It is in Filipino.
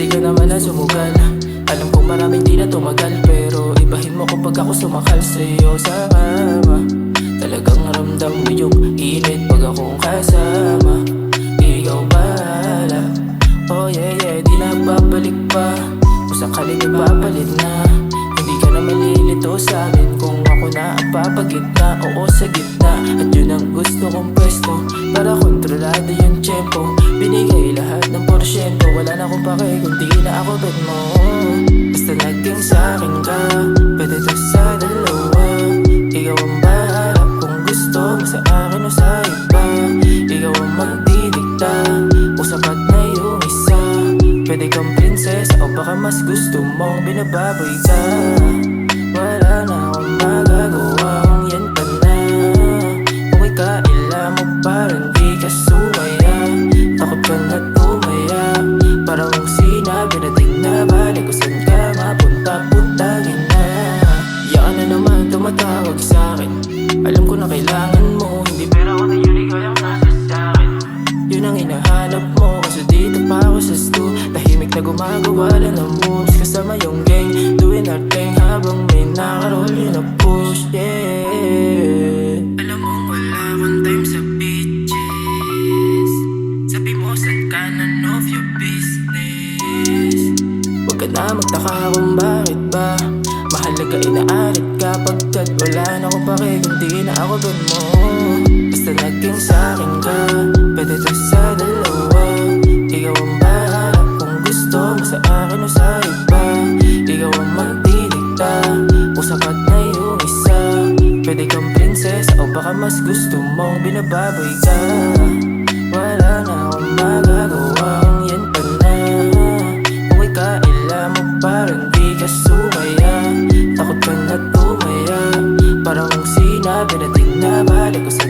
ka naman na sumugal. Alam kong maraming di na tumagal, pero ibahin mo kapag ako sumakal sa'yo sa kama. Talagang ramdam mo yung init pag akong kasama. Ikaw bahala, oh yeah yeah, di na babalik pa. Kung sakaling ipapalit na, hindi ka na malilito sa'min kung ako na ang papagitna. Oo, sa gitna, at yun ang gusto kong pwesto, para kontrolado yung tempo. Binigay lahat ng porsyento, wala na akong pake kung di na ako bet mo. Basta naging sa'kin ka, pwede to sa dalawa. Ikaw ang bahala kung gusto mo sa akin o sa iba. Ikaw ang magdidikta kung sapat na yung isa. Pwede kang prinsesa o baka mas gusto mong binababoy ka. Wala na akong magagawa kung yan ka na. Kung ikaila mo parang di ka sumaya. Takot ka na tumaya, parang kung sinabi natin na balik kung saan ka mapunta, puntagin na. Yan na naman tumatawag sa'kin, alam ko na kailangan mo. Hindi pera ko na yun, ikaw yung nasa sa'kin. Yun ang hinahanap mo, kaso dito pa ako sa stu. Tahimik na gumagawa lang ng moves kasama yung gang, doing our thing habang may nakaroll yun na push, yeah. Alam mo wala akong time sa bitches. Sabi mo saan ka, none of your business. Huwag ka na magtaka kung bakit ba mahalaga inaarit ka, pagkat wala na akong pake kung di na ako ban mo. Basta naging sa'kin ka, pwede to sa dalawa. Ikaw ang bahala kung gusto mo sa akin o sa iba. Ikaw ang magdidikta kung sapat na yung isa. Pwede kang prinsesa o baka mas gusto mong binababoy ka. Wala na akong magagawa kung yan pa na. Kung ikaila mo parang di ka sumaya. Takot ka na tumaya, parang kung sinabi natin na balik ko sa